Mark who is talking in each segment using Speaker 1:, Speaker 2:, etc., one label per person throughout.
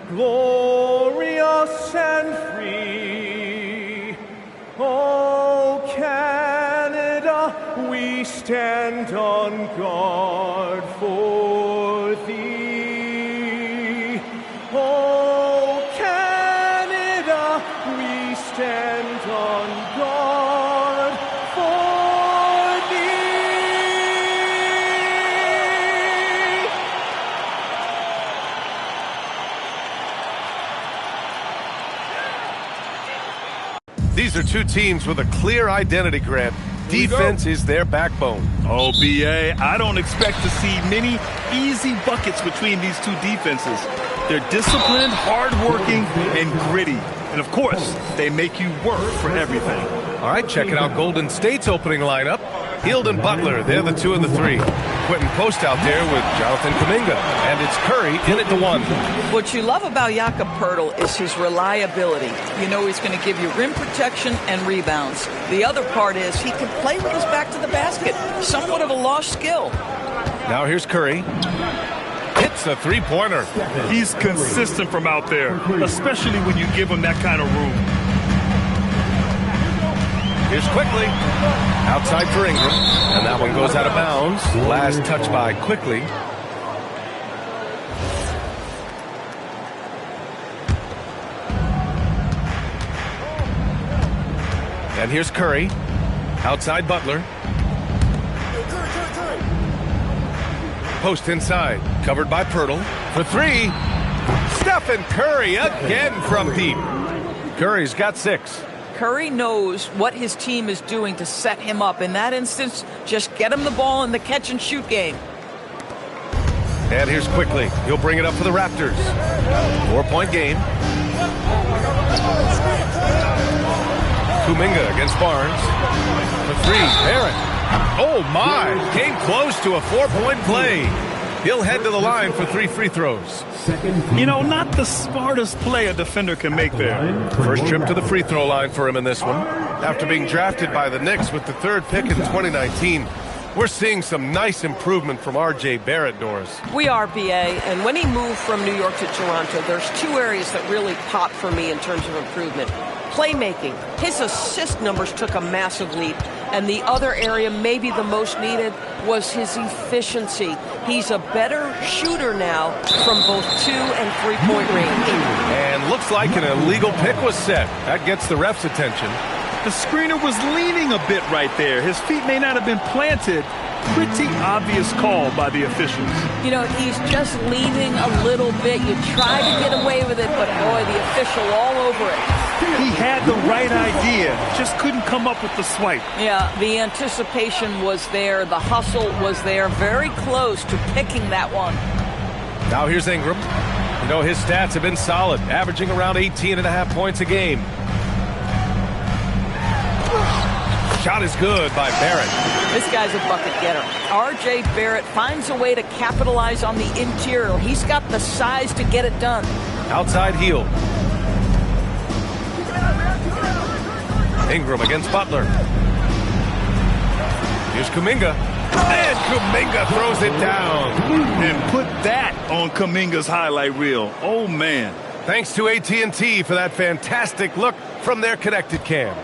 Speaker 1: glorious and free. Oh, Canada, we stand on guard for thee. Oh, Canada, we stand on guard for thee.
Speaker 2: These are two teams with a clear identity, Grant. Defense is their backbone.
Speaker 3: Oh, B.A., I don't expect to see many easy buckets between these two defenses. They're disciplined, hard-working, and gritty. And, of course, they make you work for everything.
Speaker 2: All right, checking out Golden State's opening lineup. Hield and Butler, they're the 2 and the 3. Quentin Post out there with Jonathan Kuminga. And it's Curry in at the 1.
Speaker 4: What you love about Jakob Poeltl is his reliability. You know he's going to give you rim protection and rebounds. The other part is he can play with his back to the basket. Somewhat of a lost skill.
Speaker 2: Now here's Curry. Hits a three-pointer.
Speaker 3: He's consistent from out there, especially when you give him that kind of room.
Speaker 2: Here's Quickly. Outside for Ingram. And that one goes out of bounds. Last touch by Quickly. And here's Curry. Outside Butler. Post inside. Covered by Poeltl. For 3. Stephen Curry again from deep. Curry's got 6.
Speaker 4: Curry knows what his team is doing to set him up. In that instance, just get him the ball in the catch-and-shoot game.
Speaker 2: And here's Quickly. He'll bring it up for the Raptors. 4-point game. Kuminga against Barnes. For 3, Barrett. Oh, my. Came close to a 4-point play. He'll head to the line for 3 free throws.
Speaker 3: You know, not the smartest play a defender can make there.
Speaker 2: First trip to the free throw line for him in this one. After being drafted by the Knicks with the 3rd pick in 2019, we're seeing some nice improvement from R.J. Barrett, Doris.
Speaker 5: We are, B.A., and when he moved from New York to Toronto, there's 2 areas that really popped for me in terms of improvement. Playmaking. His assist numbers took a massive leap. And the other area, maybe the most needed, was his efficiency. He's a better shooter now from both 2- and 3-point range.
Speaker 2: And looks like an illegal pick was set. That gets the ref's attention.
Speaker 3: The screener was leaning a bit right there. His feet may not have been planted. Pretty obvious call by the officials.
Speaker 4: You know, he's just leaning a little bit. You try to get away with it, but boy, the official all over it.
Speaker 3: He had the right idea, just couldn't come up with the swipe.
Speaker 4: Yeah, the anticipation was there. The hustle was there. Very close to picking that one.
Speaker 2: Now here's Ingram. You know, his stats have been solid, averaging around 18.5 points a game. Shot is good by Barrett.
Speaker 4: This guy's a bucket getter. R.J. Barrett finds a way to capitalize on the interior. He's got the size to get it done.
Speaker 2: Outside heel. Ingram against Butler. Here's Kuminga. And Kuminga throws it down.
Speaker 3: And put that on Kuminga's highlight reel. Oh, man.
Speaker 2: Thanks to AT&T for that fantastic look from their connected cam.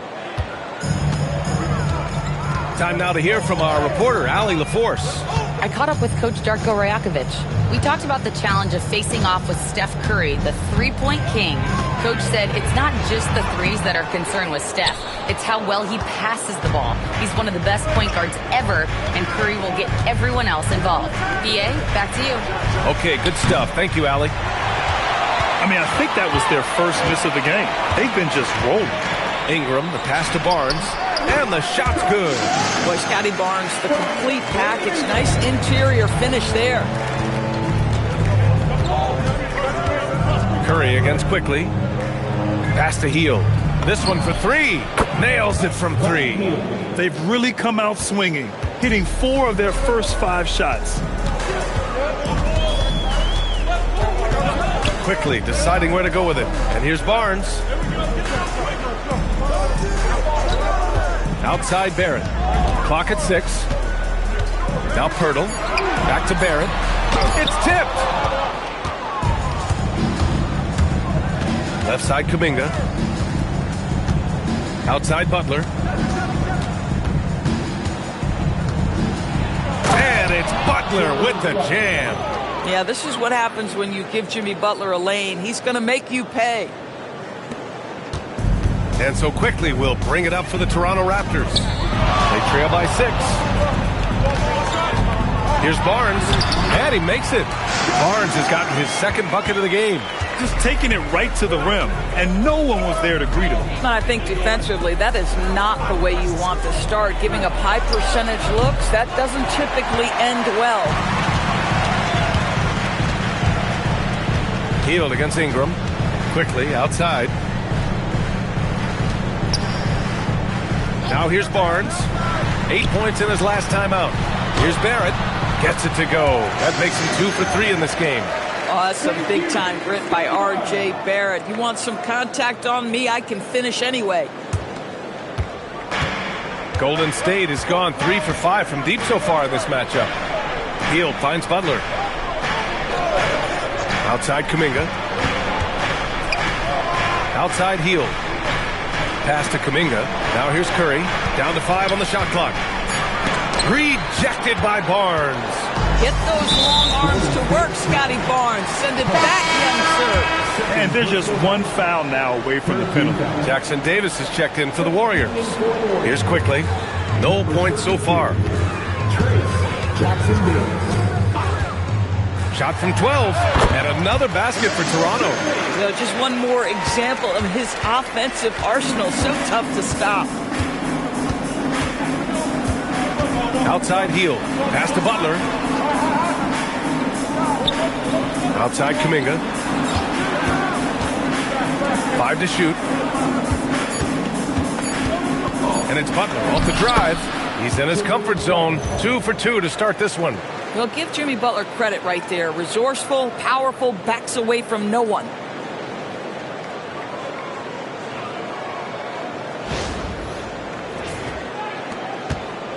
Speaker 2: Time now to hear from our reporter, Allie LaForce.
Speaker 6: I caught up with Coach Darko Rajakovic. We talked about the challenge of facing off with Steph Curry, the three-point king. Coach said it's not just the threes that are concerned with Steph. It's how well he passes the ball. He's one of the best point guards ever, and Curry will get everyone else involved. B.A., back to you.
Speaker 2: Okay, good stuff. Thank you, Allie.
Speaker 3: I mean, I think that was their first miss of the game. They've been just rolling.
Speaker 2: Ingram, the pass to Barnes. And the shot's good.
Speaker 4: Boy, Scotty Barnes, the complete package. Nice interior finish there.
Speaker 2: Curry against Quickly. Pass to Heel. This one for 3. Nails it from 3.
Speaker 3: They've really come out swinging, hitting 4 of their first 5 shots.
Speaker 2: Quickly deciding where to go with it. And here's Barnes. Outside Barrett. Clock at 6. Now Poeltl. Back to Barrett. It's tipped. Left side Kuminga. Outside Butler. And it's Butler with the jam.
Speaker 4: Yeah, this is what happens when you give Jimmy Butler a lane. He's going to make you pay.
Speaker 2: And so quickly we'll bring it up for the Toronto Raptors. They trail by 6. Here's Barnes, and he makes it. Barnes has gotten his second bucket of the game.
Speaker 3: Just taking it right to the rim, and no one was there to greet him.
Speaker 4: And I think defensively, that is not the way you want to start. Giving up high percentage looks, that doesn't typically end well.
Speaker 2: Healed against Ingram. Quickly outside. Now here's Barnes. 8 points in his last time out. Here's Barrett. Gets it to go. That makes him 2 for 3 in this game.
Speaker 4: Oh, that's some big-time grit by R.J. Barrett. You want some contact on me? I can finish anyway.
Speaker 2: Golden State has gone 3 for 5 from deep so far in this matchup. Hield finds Butler. Outside Kuminga. Outside Hield. Pass to Kuminga. Now here's Curry. Down to 5 on the shot clock. Rejected by Barnes.
Speaker 4: Get those long arms to work, Scotty Barnes. Send it back, young sir.
Speaker 3: And there's just one foul now away from the penalty.
Speaker 2: Jackson Davis has checked in for the Warriors. Here's quickly. No points so far. Shot from 12. And another basket for Toronto.
Speaker 4: You know, just one more example of his offensive arsenal. So tough to stop.
Speaker 2: Outside Hield. Pass to Butler. Outside Kuminga. 5 to shoot. And it's Butler off the drive. He's in his comfort zone. 2 for 2 to start this one.
Speaker 4: Well, give Jimmy Butler credit right there. Resourceful, powerful, backs away from no one.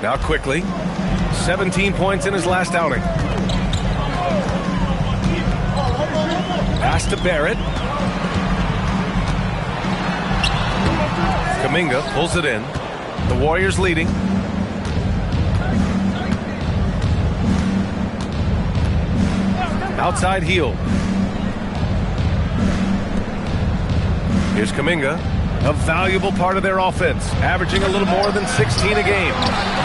Speaker 2: Now quickly. 17 points in his last outing. Pass to Barrett. Kuminga pulls it in. The Warriors leading. Outside Hield. Here's Kuminga. A valuable part of their offense, averaging a little more than 16 a game.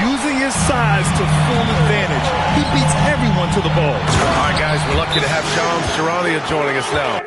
Speaker 3: Using his size to full advantage. He beats everyone to the ball.
Speaker 2: All right, guys, we're lucky to have Shams Charania joining us now.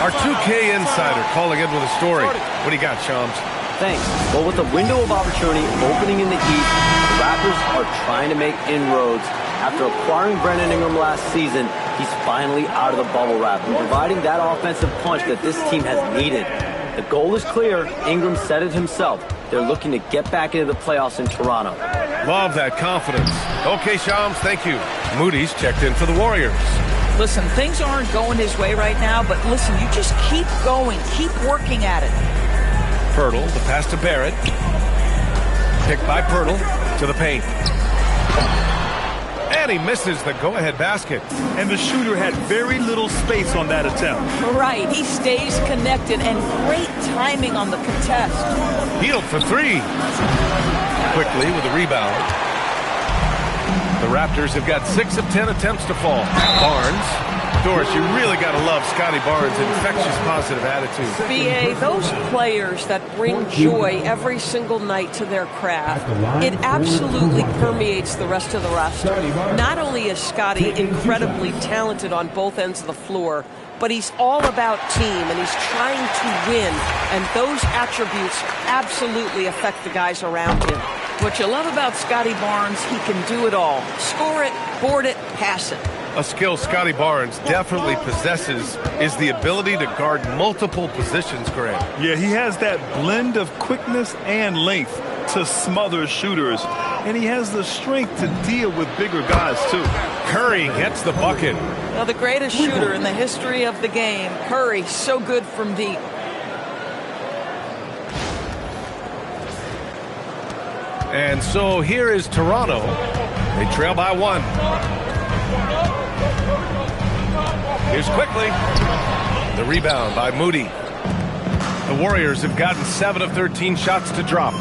Speaker 2: Our 2K insider calling in with a story. What do you got, Shams?
Speaker 7: Thanks. Well, with the window of opportunity opening in the East, the Raptors are trying to make inroads. After acquiring Brandon Ingram last season, he's finally out of the bubble wrap and providing that offensive punch that this team has needed. The goal is clear. Ingram said it himself. They're looking to get back into the playoffs in Toronto.
Speaker 2: Love that confidence. Okay, Shams, thank you. Moody's checked in for the Warriors.
Speaker 4: Listen, things aren't going his way right now, but listen, you just keep going, keep working at it.
Speaker 2: Pirtle, the pass to Barrett. Picked by Pirtle to the paint. And he misses the go-ahead basket.
Speaker 3: And the shooter had very little space on that attempt.
Speaker 4: Right, he stays connected and great timing on the contest.
Speaker 2: Healed for three. Quickly with a rebound. The Raptors have got 6 of 10 attempts to fall. Barnes. Doris, you really got to love Scotty Barnes' infectious positive attitude.
Speaker 5: BA, those players that bring joy every single night to their craft, it absolutely permeates the rest of the roster. Not only is Scotty incredibly talented on both ends of the floor, but he's all about team, and he's trying to win, and those attributes absolutely affect the guys around him.
Speaker 4: What you love about Scotty Barnes, he can do it all. Score it, board it, pass it.
Speaker 2: A skill Scotty Barnes definitely possesses is the ability to guard multiple positions, Grant.
Speaker 3: Yeah, he has that blend of quickness and length to smother shooters, and he has the strength to deal with bigger guys, too.
Speaker 2: Curry gets the bucket.
Speaker 4: Now, the greatest shooter in the history of the game, Curry, so good from deep.
Speaker 2: And so here is Toronto. They trail by 1. Here's quickly. The rebound by Moody. The Warriors have gotten 7 of 13 shots to drop.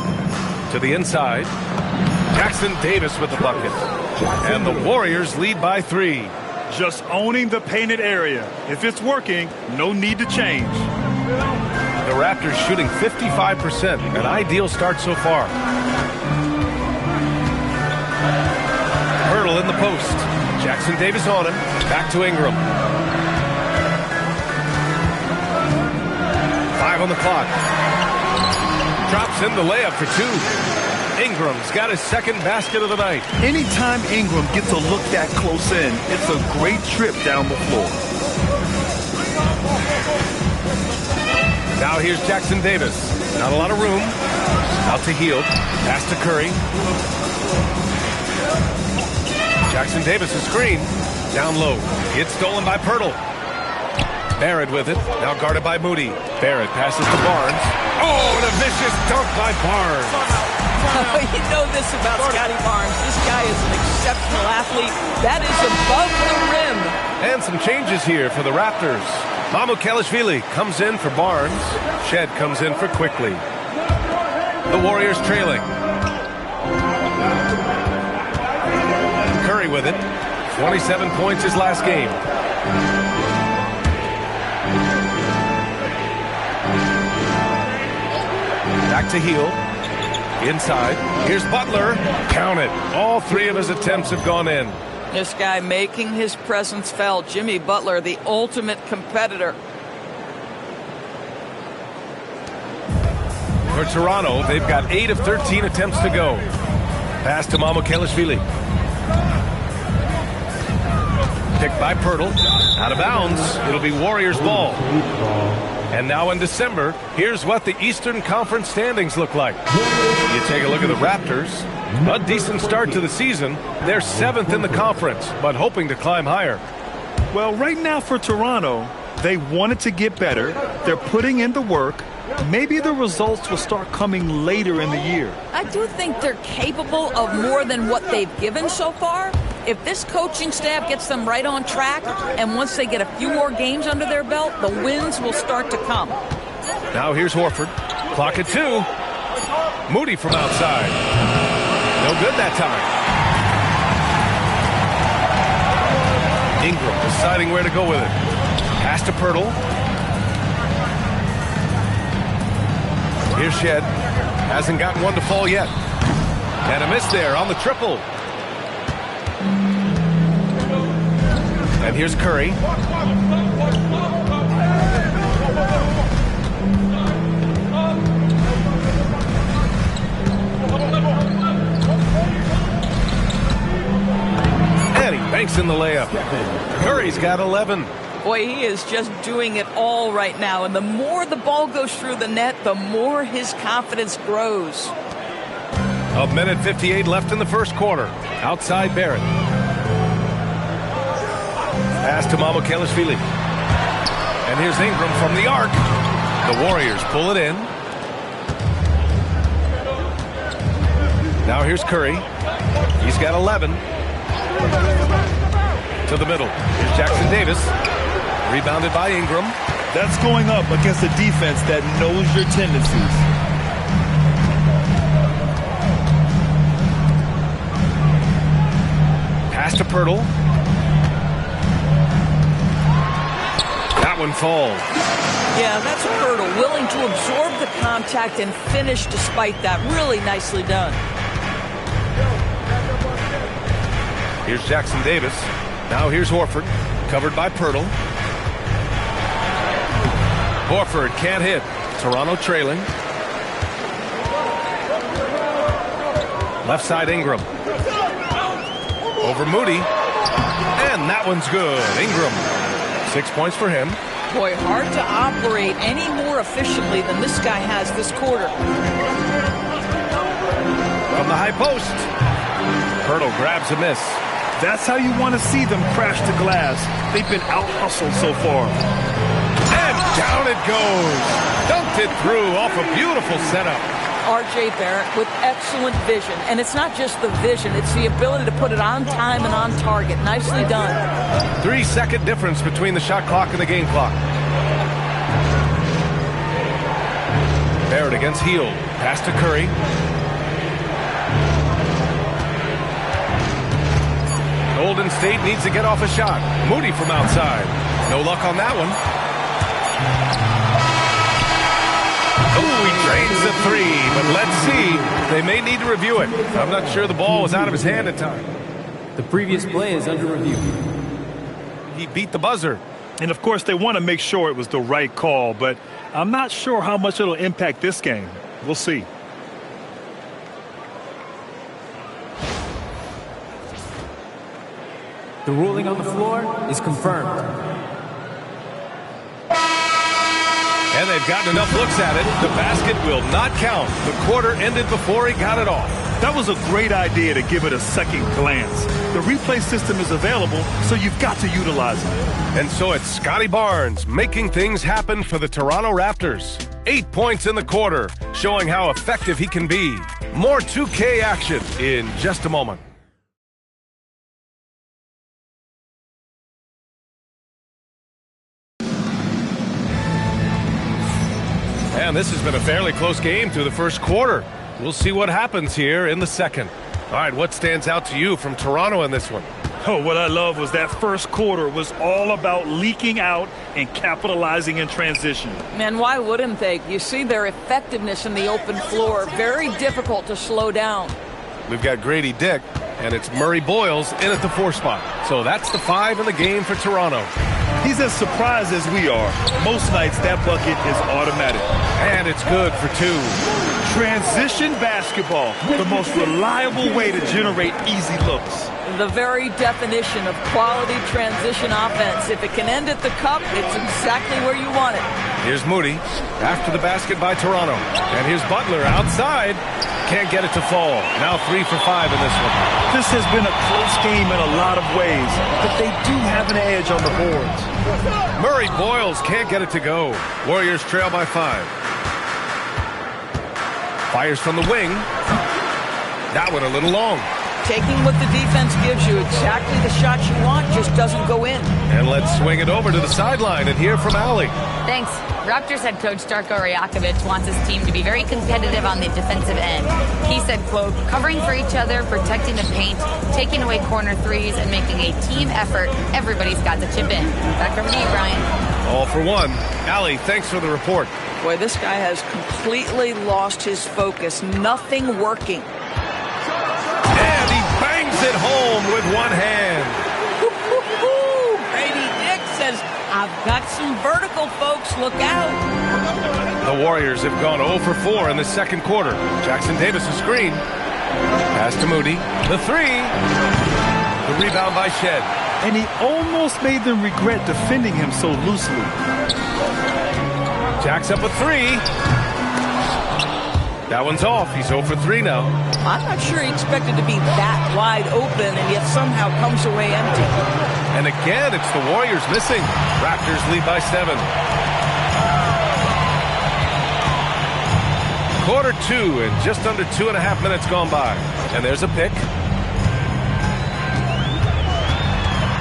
Speaker 2: To the inside. Jackson Davis with the bucket. And the Warriors lead by 3.
Speaker 3: Just owning the painted area. If it's working, no need to change.
Speaker 2: The Raptors shooting 55%. An ideal start so far. Pirtle in the post. Jackson Davis on him. Back to Ingram. 5 on the clock. Drops in the layup for 2. Ingram's got his second basket of the night.
Speaker 3: Anytime Ingram gets a look that close in, it's a great trip down the floor.
Speaker 2: Now here's Jackson Davis. Not a lot of room. Out to Hield. Pass to Curry. Jackson Davis' screen. Down low. It's stolen by Pirtle. Barrett with it. Now guarded by Moody. Barrett passes to Barnes. Oh, and a vicious dunk by Barnes.
Speaker 4: You know this about Scotty Barnes. This guy is an exceptional athlete. That is above the rim.
Speaker 2: And some changes here for the Raptors. Mamukelashvili comes in for Barnes. Shed comes in for Quickly. The Warriors trailing. Curry with it. 27 points his last game. Back to Hield. Inside. Here's Butler. Count it. All 3 of his attempts have gone in.
Speaker 4: This guy making his presence felt. Jimmy Butler, the ultimate competitor.
Speaker 2: For Toronto, they've got 8 of 13 attempts to go. Pass to Mamukelashvili. Picked by Pirtle. Out of bounds. It'll be Warriors ball. And now in December, here's what the Eastern Conference standings look like. You take a look at the Raptors. A decent start to the season. They're 7th in the conference, but hoping to climb higher.
Speaker 3: Well, right now for Toronto, they wanted to get better. They're putting in the work. Maybe the results will start coming later in the year.
Speaker 4: I do think they're capable of more than what they've given so far. If this coaching staff gets them right on track, and once they get a few more games under their belt, the wins will start to come.
Speaker 2: Now here's Horford. Clock at 2. Moody from outside. No good that time. Ingram deciding where to go with it. Pass to Pirtle. Here's Shed. Hasn't gotten one to fall yet. And a miss there on the triple. And here's Curry. banks in the layup. Curry's got 11.
Speaker 4: Boy, he is just doing it all right now. And the more the ball goes through the net, the more his confidence grows.
Speaker 2: A minute 58 left in the first quarter. Outside Barrett. Pass to Mamukelashvili. And here's Ingram from the arc. The Warriors pull it in. Now here's Curry. He's got 11. To the middle. Here's Jackson Davis. Rebounded by Ingram.
Speaker 3: That's going up against a defense that knows your tendencies.
Speaker 2: Pass to Pirtle. That one falls.
Speaker 4: Yeah, that's Pirtle, willing to absorb the contact and finish despite that. Really nicely done.
Speaker 2: Here's Jackson Davis. Now here's Horford, covered by Pirtle. Horford can't hit. Toronto trailing. Left side Ingram. Over Moody. And that one's good. Ingram. 6 points for him.
Speaker 4: Boy, hard to operate any more efficiently than this guy has this quarter.
Speaker 2: From the high post. Pirtle grabs a miss.
Speaker 3: That's how you want to see them crash the glass. They've been out-hustled so far.
Speaker 2: And down it goes. Dunked it through off a beautiful setup.
Speaker 4: R.J. Barrett with excellent vision. And it's not just the vision, it's the ability to put it on time and on target. Nicely done.
Speaker 2: 3-second difference between the shot clock and the game clock. Barrett against Hield. Pass to Curry. Golden State needs to get off a shot. Moody from outside. No luck on that one. Oh, he drains the three, but let's see. They may need to review it. I'm not sure the ball was out of his hand at time.
Speaker 8: The previous play is under review.
Speaker 2: He beat the buzzer.
Speaker 3: And, of course, they want to make sure it was the right call, but I'm not sure how much it'll impact this game. We'll see.
Speaker 8: The ruling on the floor is confirmed.
Speaker 2: And they've gotten enough looks at it. The basket will not count. The quarter ended before he got it off.
Speaker 3: That was a great idea to give it a second glance. The replay system is available, so you've got to utilize it.
Speaker 2: And so it's Scotty Barnes making things happen for the Toronto Raptors. 8 points in the quarter, showing how effective he can be. More 2K action in just a moment. And this has been a fairly close game through the first quarter. We'll see what happens here in the second. All right, what stands out to you from Toronto in this one?
Speaker 3: Oh, what I love was that first quarter was all about leaking out and capitalizing in transition.
Speaker 4: Man, why wouldn't they? You see their effectiveness in the open floor. Very difficult to slow down.
Speaker 2: We've got Grady Dick, and it's Murray Boyles in at the 4 spot. So that's the 5 in the game for Toronto.
Speaker 3: He's as surprised as we are. Most nights, that bucket is automatic.
Speaker 2: And it's good for 2.
Speaker 3: Transition basketball, the most reliable way to generate easy looks.
Speaker 4: The very definition of quality transition offense. If it can end at the cup, it's exactly where you want it.
Speaker 2: Here's Moody after the basket by Toronto. And here's Butler outside. Can't get it to fall. Now 3 for 5 in this one.
Speaker 3: This has been a close game in a lot of ways, but they do have an edge on the boards.
Speaker 2: Murray Boyles can't get it to go. Warriors trail by 5. Fires from the wing. That one a little long.
Speaker 4: Taking what the defense gives you, exactly the shot you want, just doesn't go in.
Speaker 2: And let's swing it over to the sideline and hear from Allie.
Speaker 6: Thanks. Raptors head coach Darko Rajakovic wants his team to be very competitive on the defensive end. He said, quote, covering for each other, protecting the paint, taking away corner threes, and making a team effort. Everybody's got to chip in. Back over to you, Brian.
Speaker 2: All for one. Allie, thanks for the report.
Speaker 4: Boy, this guy has completely lost his focus. Nothing working.
Speaker 2: And he bangs it home with one hand.
Speaker 4: Grady Dick says, I've got some vertical, folks. Look out.
Speaker 2: The Warriors have gone 0 for 4 in the second quarter. Jackson Davis a screen. Pass to Moody. The 3. The rebound by Shed.
Speaker 3: And he almost made them regret defending him so loosely.
Speaker 2: Jacks up a three. That one's off. He's 0 for 3 now.
Speaker 4: I'm not sure he expected to be that wide open and yet somehow comes away empty.
Speaker 2: And again, it's the Warriors missing. Raptors lead by 7. Quarter 2 and just under 2.5 minutes gone by. And there's a pick.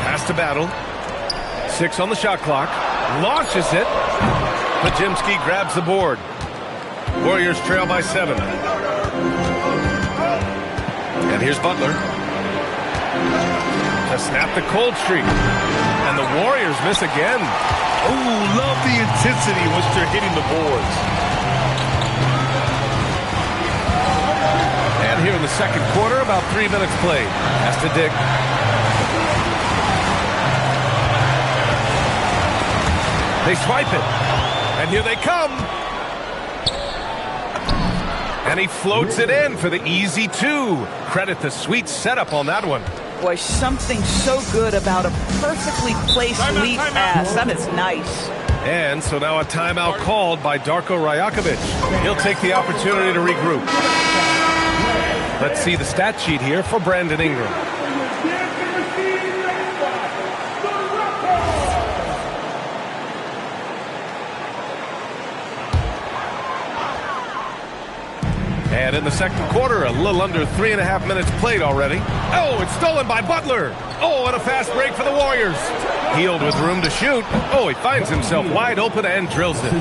Speaker 2: Pass to Battle. 6 on the shot clock. Launches it. Pajimski grabs the board. Warriors trail by 7. And here's Butler to snap the cold streak. And the Warriors miss again.
Speaker 3: Oh, love the intensity in which they're hitting the boards.
Speaker 2: And here in the second quarter, about 3 minutes played. Has to Dick. They swipe it. And here they come. And he floats it in for the easy 2. Credit the sweet setup on that one.
Speaker 4: Boy, something so good about a perfectly placed lead pass. That is nice.
Speaker 2: And so now a timeout called by Darko Rajakovic. He'll take the opportunity to regroup. Let's see the stat sheet here for Brandon Ingram. And in the second quarter, a little under 3.5 minutes played already. Oh, it's stolen by Butler. Oh, and a fast break for the Warriors. Hield with room to shoot. Oh, he finds himself wide open and drills it.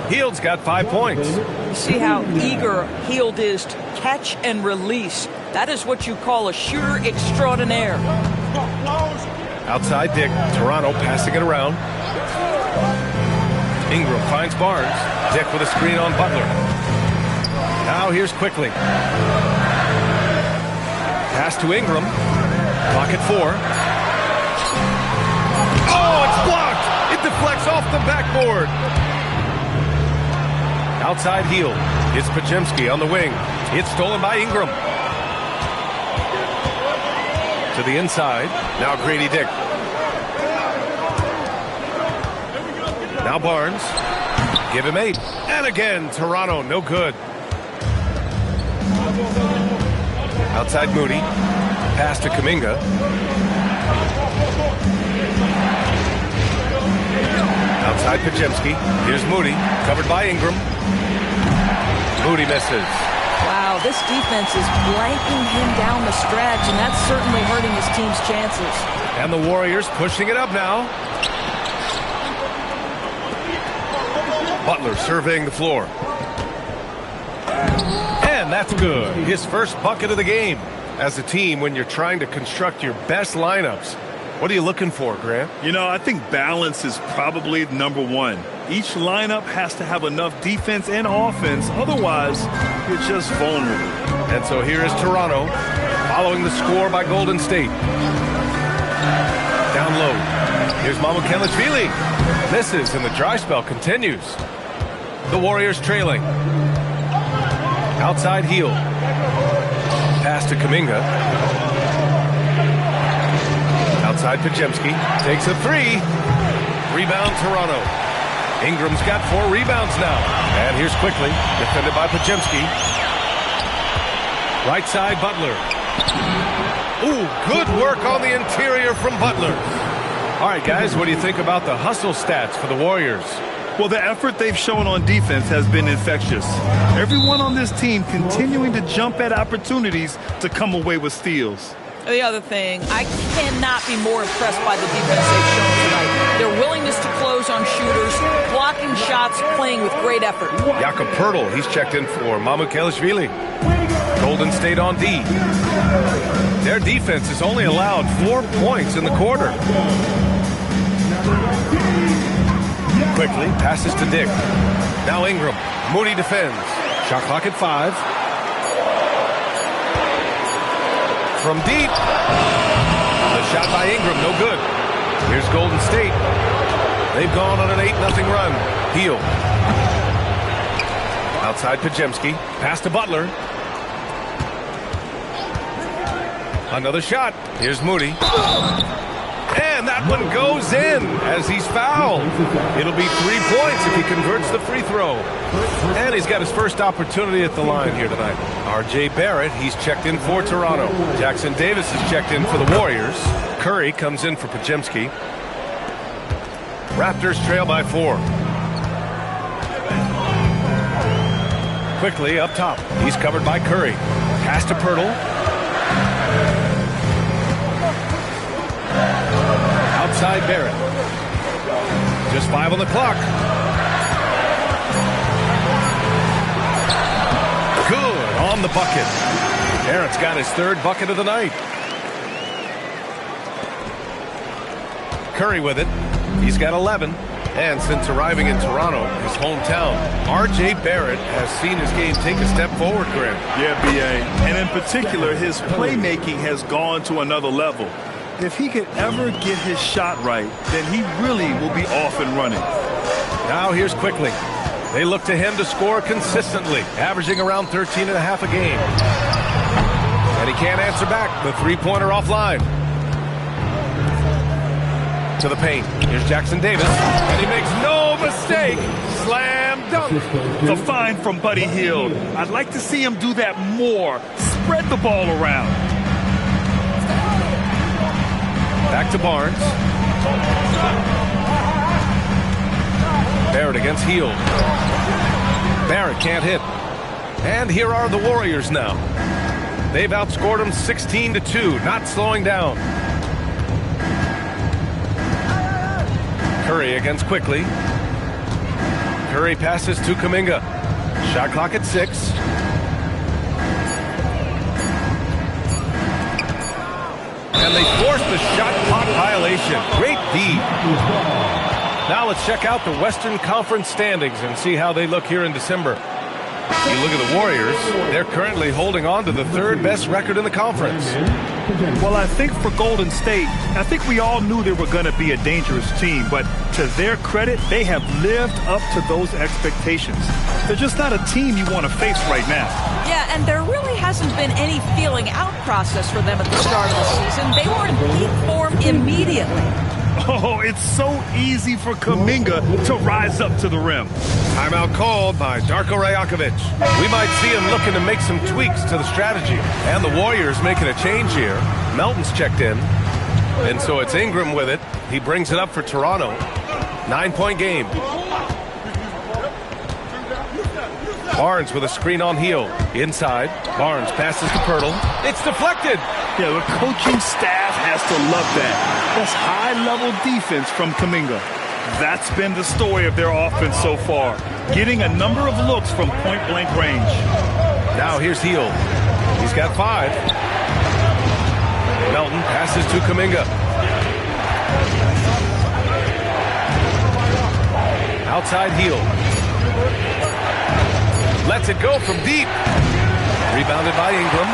Speaker 2: Hield's got 5 points.
Speaker 4: You see how eager Hield is to catch and release. That is what you call a shooter extraordinaire.
Speaker 2: Outside Dick. Toronto passing it around. Ingram finds Barnes. Dick with a screen on Butler. Now here's Quickly. Pass to Ingram. Clock at 4. Oh, it's blocked. It deflects off the backboard. Outside Hield. It's Pajimski on the wing. It's stolen by Ingram. To the inside. Now Grady Dick. Now Barnes. Give him 8. And again, Toronto, no good. Outside Moody. Pass to Kuminga. Outside Pajimski. Here's Moody. Covered by Ingram. Moody misses.
Speaker 4: Wow, this defense is blanking him down the stretch, and that's certainly hurting his team's chances.
Speaker 2: And the Warriors pushing it up now. Butler surveying the floor. And that's good. His first bucket of the game. As a team, when you're trying to construct your best lineups, what are you looking for, Grant?
Speaker 3: You know, I think balance is probably number one. Each lineup has to have enough defense and offense. Otherwise, you're just vulnerable.
Speaker 2: And so here is Toronto following the score by Golden State. Down low. Here's Mamukelashvili. Misses, and the dry spell continues. The Warriors trailing. Outside Hield. Pass to Kuminga. Outside Pajimski. Takes a 3. Rebound Toronto. Ingram's got 4 rebounds now. And here's Quickly. Defended by Pajimski. Right side Butler. Ooh, good work on the interior from Butler. All right, guys, what do you think about the hustle stats for the Warriors?
Speaker 3: Well, the effort they've shown on defense has been infectious. Everyone on this team continuing to jump at opportunities to come away with steals.
Speaker 4: The other thing, I cannot be more impressed by the defense they've shown tonight. Their willingness to close on shooters, blocking shots, playing with great effort.
Speaker 2: Jakob Poeltl, he's checked in for Mamukelashvili. Golden State on D. Their defense has only allowed 4 points in the quarter. Quickly passes to Dick. Now Ingram. Moody defends. Shot clock at 5. From deep. The shot by Ingram, no good. Here's Golden State. They've gone on an 8-0 run. Hield. Outside Pajimski. Pass to Butler. Another shot. Here's Moody. And that one goes in as he's fouled. It'll be 3 points if he converts the free throw. And he's got his first opportunity at the line here tonight. R.J. Barrett, he's checked in for Toronto. Jackson Davis is checked in for the Warriors. Curry comes in for Pajemski. Raptors trail by 4. Quickly up top. He's covered by Curry. Pass to Pirtle. Outside Barrett. Just 5 on the clock. Good on the bucket. Barrett's got his 3rd bucket of the night. Curry with it. He's got 11. And since arriving in Toronto, his hometown, R.J. Barrett has seen his game take a step forward, Graham.
Speaker 3: Yeah, B.A. And in particular, his playmaking has gone to another level. If he could ever get his shot right, then he really will be off and running.
Speaker 2: Now here's Quickly. They look to him to score consistently, averaging around 13.5 a game. And he can't answer back. The three-pointer offline. To the paint. Here's Jackson Davis. And he makes no mistake. Slam dunk.
Speaker 3: The find from Buddy Hield. I'd like to see him do that more. Spread the ball around.
Speaker 2: Back to Barnes. Barrett against Hield. Barrett can't hit. And here are the Warriors now. They've outscored them 16-2, not slowing down. Curry against Quickly. Curry passes to Kuminga. Shot clock at 6. And they force the shot clock violation. Great D. Now let's check out the Western Conference standings and see how they look here in December. You look at the Warriors, they're currently holding on to the 3rd best record in the conference.
Speaker 3: Well, I think for Golden State, I think we all knew they were going to be a dangerous team, but to their credit, they have lived up to those expectations. They're just not a team you want to face right now.
Speaker 4: Yeah, and there really hasn't been any feeling out process for them at the start of the season. They were in peak form immediately.
Speaker 3: Oh, it's so easy for Kuminga to rise up to the rim.
Speaker 2: Timeout called by Darko Rajakovic. We might see him looking to make some tweaks to the strategy. And the Warriors making a change here. Melton's checked in. And so it's Ingram with it. He brings it up for Toronto. 9-point game. Barnes with a screen on Hield. Inside. Barnes passes to Pirtle. It's deflected.
Speaker 3: Yeah, the coaching staff has to love that. That's high-level defense from Kuminga. That's been the story of their offense so far. Getting a number of looks from point-blank range.
Speaker 2: Now here's Hield. He's got 5. Melton passes to Kuminga. Outside Hield. Lets it go from deep. Rebounded by Ingram.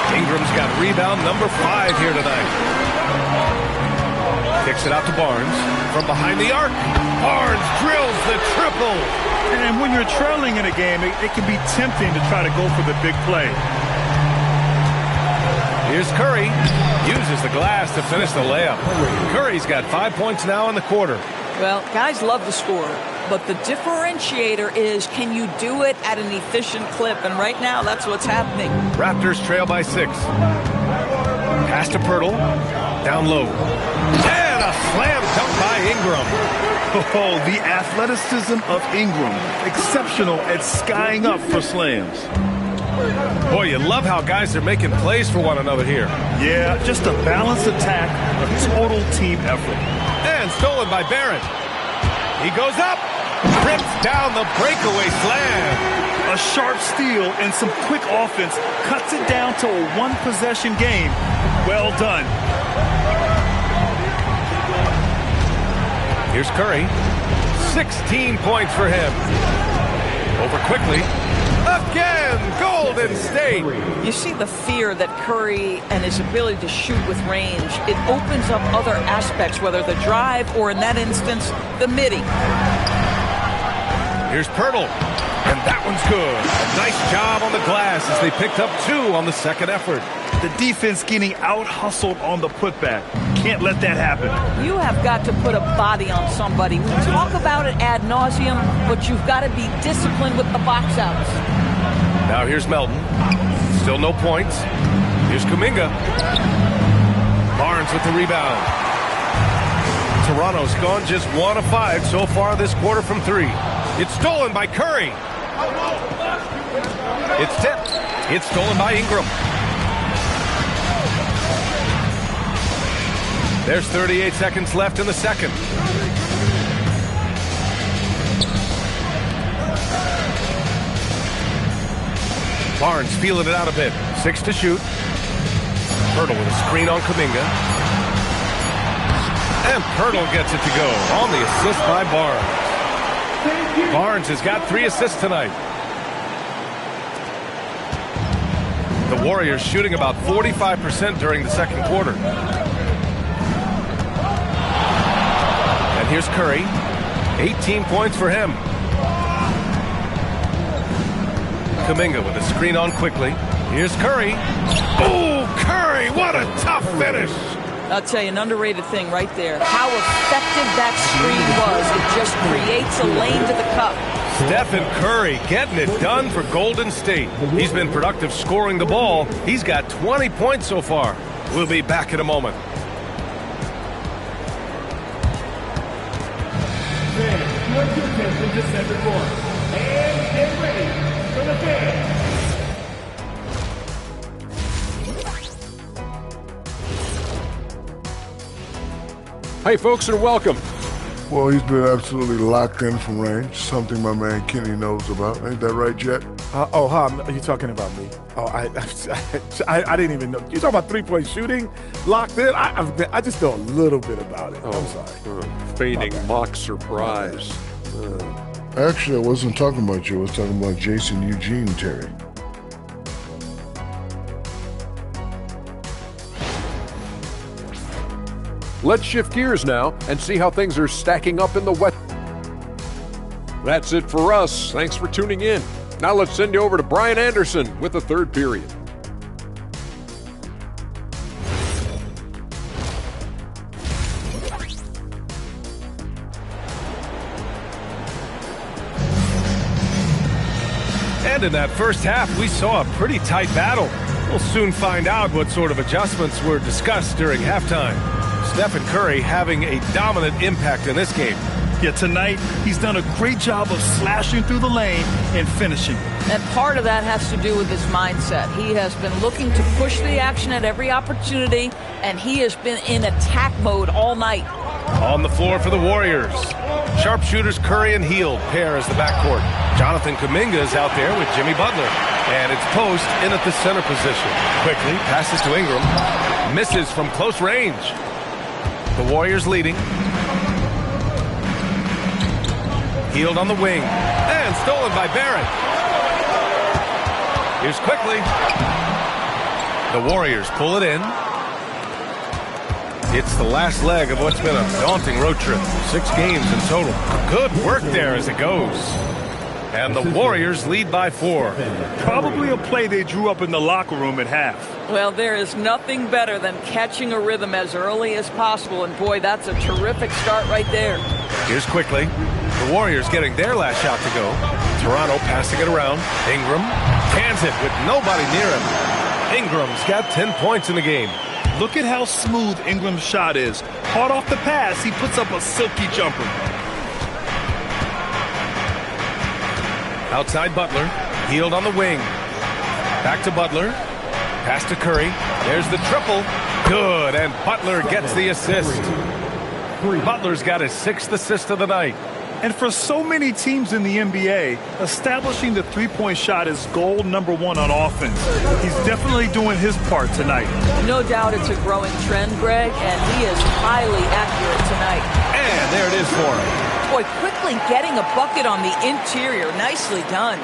Speaker 2: Ingram's got rebound number 5 here tonight. Kicks it out to Barnes. From behind the arc. Barnes drills the triple.
Speaker 3: And when you're trailing in a game, it can be tempting to try to go for the big play.
Speaker 2: Here's Curry. Uses the glass to finish the layup. Curry's got 5 points now in the quarter.
Speaker 4: Well, guys love to score, but the differentiator is, can you do it at an efficient clip? And right now, that's what's happening.
Speaker 2: Raptors trail by 6. Pass to Pirtle. Down low. And a slam dunk by Ingram.
Speaker 3: Oh, the athleticism of Ingram. Exceptional at skying up for slams.
Speaker 2: Boy, you love how guys are making plays for one another here.
Speaker 3: Yeah, just a balanced attack, a total team effort.
Speaker 2: And stolen by Barrett. He goes up. Rips down the breakaway slam.
Speaker 3: A sharp steal and some quick offense cuts it down to a one-possession game. Well done.
Speaker 2: Here's Curry. 16 points for him. Over quickly. Again, Golden State.
Speaker 4: You see the fear that Curry and his ability to shoot with range, it opens up other aspects, whether the drive or, in that instance, the midi.
Speaker 2: Here's Pirtle, and that one's good. A nice job on the glass as they picked up 2 on the second effort.
Speaker 3: The defense getting out-hustled on the putback. Can't let that happen.
Speaker 4: You have got to put a body on somebody. We talk about it ad nauseum, but you've got to be disciplined with the box outs.
Speaker 2: Now here's Melton. Still no points. Here's Kuminga. Barnes with the rebound. Toronto's gone just 1 of 5 so far this quarter from 3. It's stolen by Curry. It's tipped. It's stolen by Ingram. There's 38 seconds left in the second. Barnes feeling it out a bit. 6 to shoot. Pirtle with a screen on Kuminga. And Pirtle gets it to go on the assist by Barnes. Barnes has got 3 assists tonight. The Warriors shooting about 45% during the second quarter. And here's Curry. 18 points for him. Kuminga with a screen on quickly. Here's Curry. Oh, Curry, what a tough finish.
Speaker 4: I'll tell you, an underrated thing right there. How effective that screen was. It just creates a lane to the cup.
Speaker 2: Stephen Curry getting it done for Golden State. He's been productive scoring the ball. He's got 20 points so far. We'll be back in a moment.
Speaker 1: And get ready for the fans.
Speaker 9: Hey, folks, and welcome.
Speaker 10: Well, he's been absolutely locked in from range, something my man Kenny knows about. Ain't that right, Jet?
Speaker 11: Hi, are you talking about me? Oh, I didn't even know. You talking about three-point shooting? Locked in? I just know a little bit about it. I'm sorry.
Speaker 9: Feigning mock surprise.
Speaker 10: Actually, I wasn't talking about you. I was talking about Jason Eugene Terry.
Speaker 9: Let's shift gears now and see how things are stacking up in the West. That's it for us. Thanks for tuning in. Now let's send you over to Brian Anderson with the third period.
Speaker 2: And in that first half, we saw a pretty tight battle. We'll soon find out what sort of adjustments were discussed during halftime. Stephen Curry having a dominant impact in this game.
Speaker 3: Yeah, tonight he's done a great job of slashing through the lane and finishing.
Speaker 4: And part of that has to do with his mindset. He has been looking to push the action at every opportunity, and he has been in attack mode all night.
Speaker 2: On the floor for the Warriors. Sharpshooters Curry and Hield pair as the backcourt. Jonathan Kuminga is out there with Jimmy Butler. And it's Post in at the center position. Quickly passes to Ingram. Misses from close range. The Warriors leading. Hield on the wing. And stolen by Barrett. Here's Quickly. The Warriors pull it in. It's the last leg of what's been a daunting road trip. 6 games in total. Good work there as it goes. And the Warriors lead by 4.
Speaker 3: Probably a play they drew up in the locker room at half.
Speaker 4: Well, there is nothing better than catching a rhythm as early as possible. And boy, that's a terrific start right there.
Speaker 2: Here's Quickly. The Warriors getting their last shot to go. Toronto passing it around. Ingram cans it with nobody near him. Ingram's got 10 points in the game.
Speaker 3: Look at how smooth Ingram's shot is. Hard off the pass, he puts up a silky jumper.
Speaker 2: Outside Butler. Hield on the wing. Back to Butler. Pass to Curry. There's the triple. Good, and Butler gets the assist. Butler's got his 6th assist of the night.
Speaker 3: And for so many teams in the NBA, establishing the three-point shot is goal number 1 on offense. He's definitely doing his part tonight.
Speaker 4: No doubt it's a growing trend, Greg, and he is highly accurate tonight.
Speaker 2: And there it is for him.
Speaker 4: Boy, Quickly getting a bucket on the interior. Nicely done.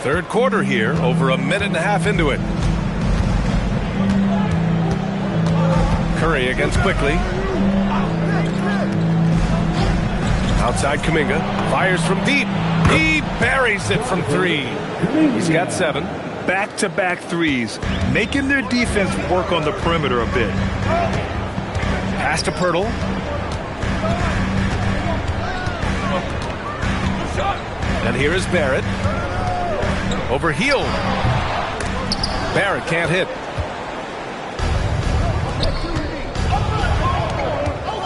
Speaker 2: Third quarter here, over a minute and a half into it. Curry against Quickly. Outside Kuminga, fires from deep. He buries it from 3. He's got 7.
Speaker 3: back-to-back threes, making their defense work on the perimeter a bit.
Speaker 2: Pass to Pirtle. And here is Barrett. Over heel. Barrett can't hit.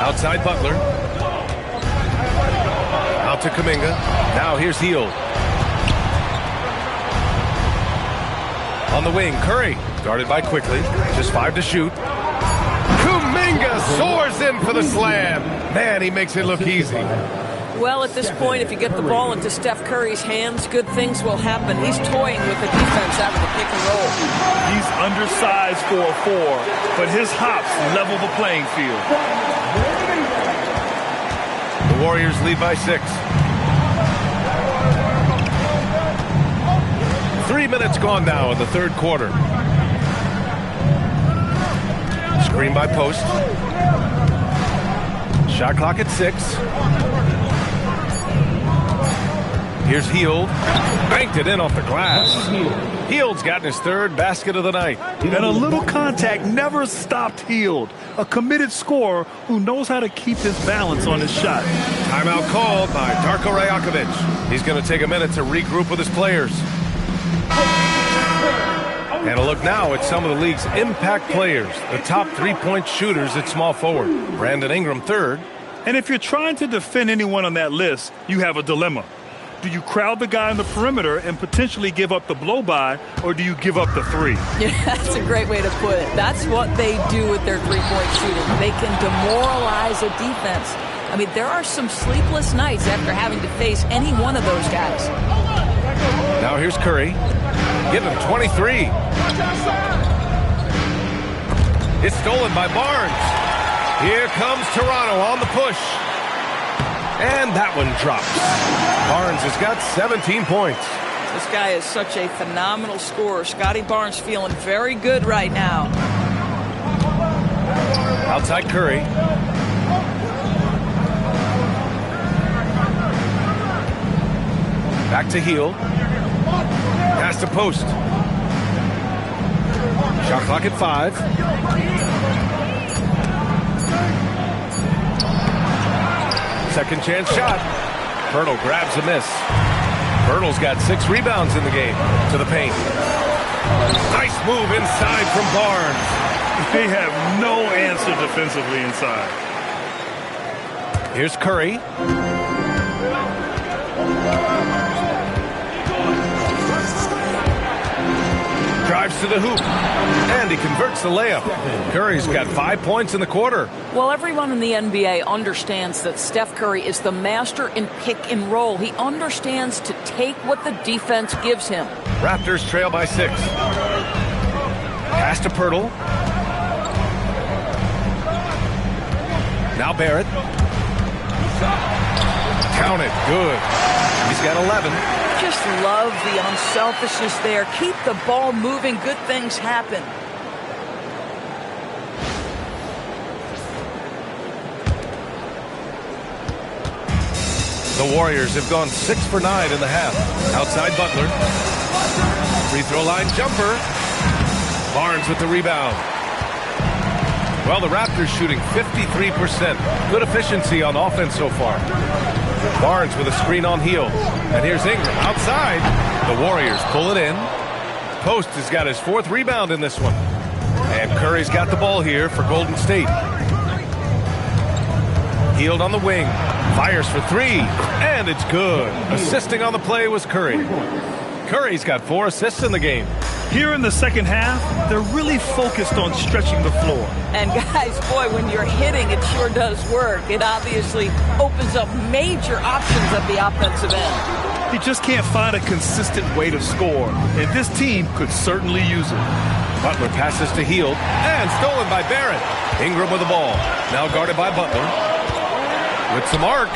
Speaker 2: Outside Butler. Out to Kuminga. Now here's Heel. On the wing, Curry. Guarded by Quickly. Just 5 to shoot. Kuminga soars in for the slam. Man, he makes it look easy.
Speaker 4: Well, at this point, if you get the ball into Steph Curry's hands, good things will happen. He's toying with the defense out of the pick and roll.
Speaker 3: He's undersized for a 4, but his hops level the playing field.
Speaker 2: The Warriors lead by 6. 3 minutes gone now in the third quarter. Screen by Post. Shot clock at 6. Here's Hield. Banked it in off the glass. Hield's gotten his 3rd basket of the night.
Speaker 3: And a little contact never stopped Hield. A committed scorer who knows how to keep his balance on his shot.
Speaker 2: Timeout called by Darko Rajakovic. He's going to take a minute to regroup with his players. And a look now at some of the league's impact players, the top 3-point shooters at small forward. Brandon Ingram 3rd.
Speaker 3: And if you're trying to defend anyone on that list, you have a dilemma. Do you crowd the guy on the perimeter and potentially give up the blow-by, or do you give up the 3?
Speaker 4: Yeah, that's a great way to put it. That's what they do with their 3-point shooting. They can demoralize a defense. I mean, there are some sleepless nights after having to face any one of those guys.
Speaker 2: Now here's Curry. Give him 23. It's stolen by Barnes. Here comes Toronto on the push. And that one drops. Barnes has got 17 points.
Speaker 4: This guy is such a phenomenal scorer. Scotty Barnes feeling very good right now.
Speaker 2: Outside Curry. Back to Heel. Pass to Post. Shot clock at 5. Second chance shot. Pirtle grabs a miss. Pirtle's got 6 rebounds in the game. To the paint. Nice move inside from Barnes.
Speaker 3: They have no answer defensively inside.
Speaker 2: Here's Curry. Drives to the hoop. And he converts the layup. Curry's got 5 points in the quarter.
Speaker 4: Well, everyone in the NBA understands that Steph Curry is the master in pick and roll. He understands to take what the defense gives him.
Speaker 2: Raptors trail by 6. Pass to Pirtle. Now Barrett. Count it. Good. He's got 11.
Speaker 4: Just love the unselfishness there. Keep the ball moving. Good things happen.
Speaker 2: The Warriors have gone 6 for 9 in the half. Outside Butler. Free throw line jumper. Barnes with the rebound. Well, the Raptors shooting 53%. Good efficiency on offense so far. Barnes with a screen on Heel. And here's Ingram outside. The Warriors pull it in. Post has got his 4th rebound in this one. And Curry's got the ball here for Golden State. Hield on the wing. Fires for 3. And it's good. Assisting on the play was Curry. Curry's got 4 assists in the game.
Speaker 3: Here in the second half, they're really focused on stretching the floor.
Speaker 4: And guys, boy, when you're hitting, it sure does work. It obviously opens up major options at the offensive end.
Speaker 3: He just can't find a consistent way to score, and this team could certainly use it.
Speaker 2: Butler passes to Hield, and stolen by Barrett. Ingram with the ball, now guarded by Butler. With some arc,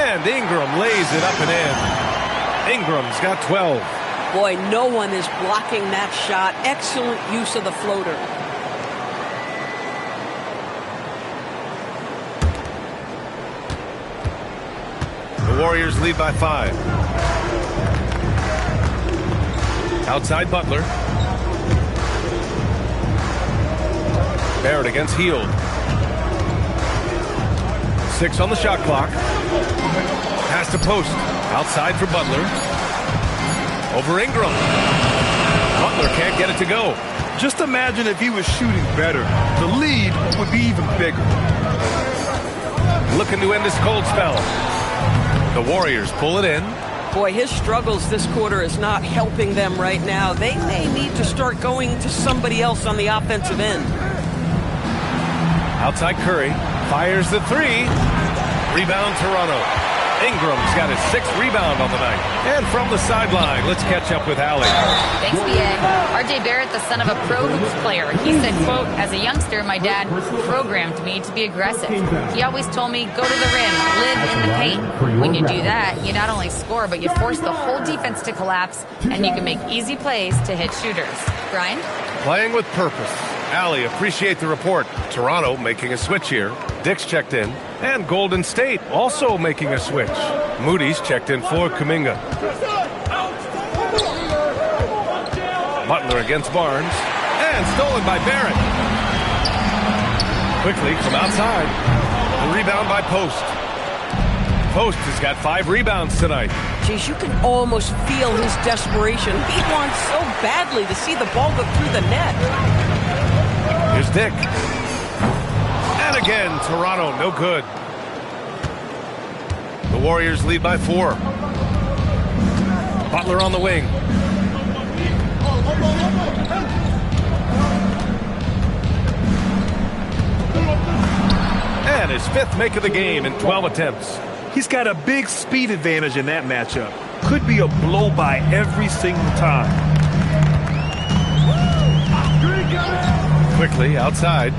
Speaker 2: and Ingram lays it up and in. Ingram's got 12.
Speaker 5: Boy, no one is blocking that shot. Excellent use of the floater.
Speaker 2: The Warriors lead by 5. Outside Butler. Barrett against Hield. 6 on the shot clock. Pass to post. Outside for Butler. Over Ingram. Butler can't get it to go.
Speaker 3: Just imagine if he was shooting better. The lead would be even bigger.
Speaker 2: Looking to end this cold spell. The Warriors pull it in.
Speaker 5: Boy, his struggles this quarter is not helping them right now. They may need to start going to somebody else on the offensive end.
Speaker 2: Outside Curry. Fires the 3. Rebound Toronto. Ingram's got his 6th rebound on the night. And from the sideline, let's catch up with Allie.
Speaker 6: Thanks, B.A. R.J. Barrett, the son of a pro hoops player. He said, quote, as a youngster, my dad programmed me to be aggressive. He always told me, go to the rim, live in the paint. When you do that, you not only score, but you force the whole defense to collapse, and you can make easy plays to hit shooters. Brian?
Speaker 2: Playing with purpose. Allie, appreciate the report. Toronto making a switch here. Dick's checked in. And Golden State also making a switch. Moody's checked in for Kuminga. Butler against Barnes. And stolen by Barrett. Quickly from outside. The rebound by Post. Post has got 5 rebounds tonight.
Speaker 5: Geez, you can almost feel his desperation. He wants so badly to see the ball go through the net.
Speaker 2: Here's Dick. And again, Toronto, no good. The Warriors lead by 4. Butler on the wing. And his 5th make of the game in 12 attempts.
Speaker 3: He's got a big speed advantage in that matchup. Could be a blow-by every single time.
Speaker 2: Quickly outside.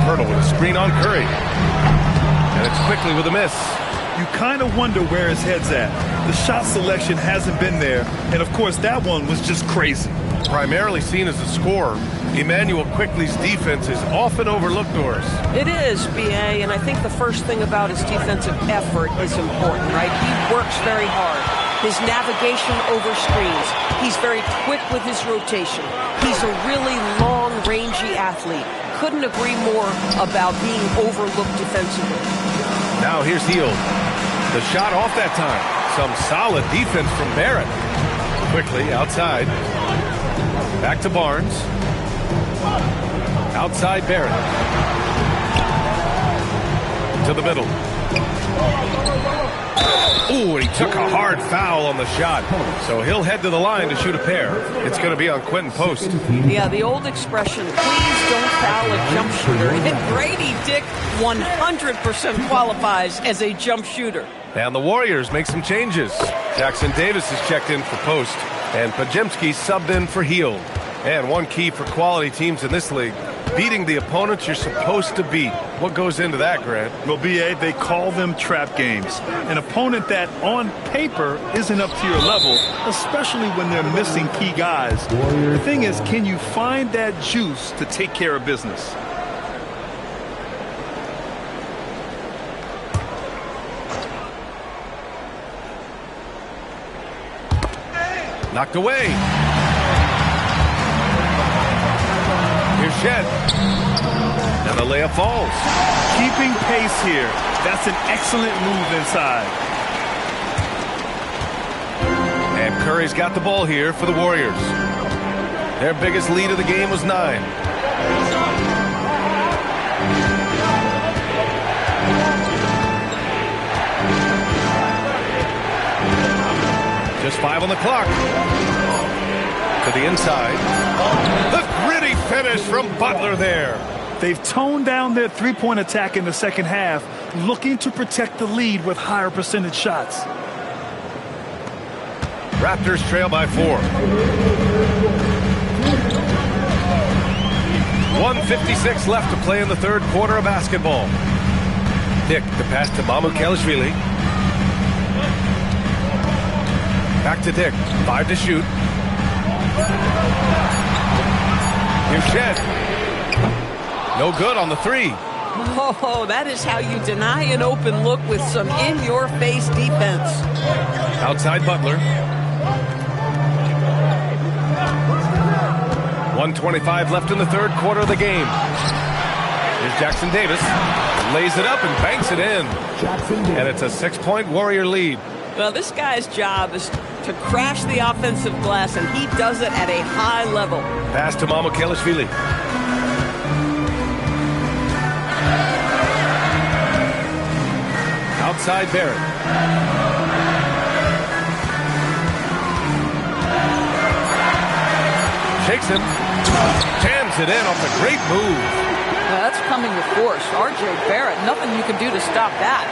Speaker 2: Hurdle with a screen on Curry. And it's quickly with a miss.
Speaker 3: You kind of wonder where his head's at. The shot selection hasn't been there. And, of course, that one was just crazy.
Speaker 2: Primarily seen as a scorer, Emmanuel Quickley's defense is often overlooked, Doris.
Speaker 5: It is, B.A., and I think the first thing about his defensive effort is important, right? He works very hard. His navigation over screens. He's very quick with his rotation. He's a really long, rangy athlete. Couldn't agree more about being overlooked defensively.
Speaker 2: Now here's Hield. The shot off that time. Some solid defense from Barrett. Quickly outside. Back to Barnes. Outside Barrett. To the middle. Ooh, he took a hard foul on the shot. So he'll head to the line to shoot a pair. It's going to be on Quentin Post.
Speaker 5: Yeah, the old expression, please don't foul a jump shooter. And Grady Dick 100% qualifies as a jump shooter.
Speaker 2: And the Warriors make some changes. Jackson Davis is checked in for Post. And Pajemski subbed in for Hield. And one key for quality teams in this league, beating the opponents you're supposed to beat. What goes into that, Grant?
Speaker 3: Well, B.A., they call them trap games. An opponent that, on paper, isn't up to your level, especially when they're missing key guys. The thing is, can you find that juice to take care of business?
Speaker 2: Knocked away. Here's Shed. And the layup falls.
Speaker 3: Keeping pace here. That's an excellent move inside.
Speaker 2: And Curry's got the ball here for the Warriors. Their biggest lead of the game was 9. Just 5 on the clock. To the inside. The gritty finish from Butler there.
Speaker 3: They've toned down their three-point attack in the second half, looking to protect the lead with higher percentage shots.
Speaker 2: Raptors trail by 4. 1:56 left to play in the third quarter of basketball. Dick, the pass to Mamukelashvili. Back to Dick. 5 to shoot. Here's Shed. No good on the 3.
Speaker 5: Oh, that is how you deny an open look with some in-your-face defense.
Speaker 2: Outside Butler. 1:25 left in the third quarter of the game. Here's Jackson Davis. Lays it up and banks it in. And it's a 6-point Warrior lead.
Speaker 4: Well, this guy's job is to crash the offensive glass, and he does it at a high level.
Speaker 2: Pass to Mamukelashvili. Outside Barrett. Takes him. Jams it in off a great move.
Speaker 4: Now that's coming with force. R.J. Barrett, nothing you can do to stop that.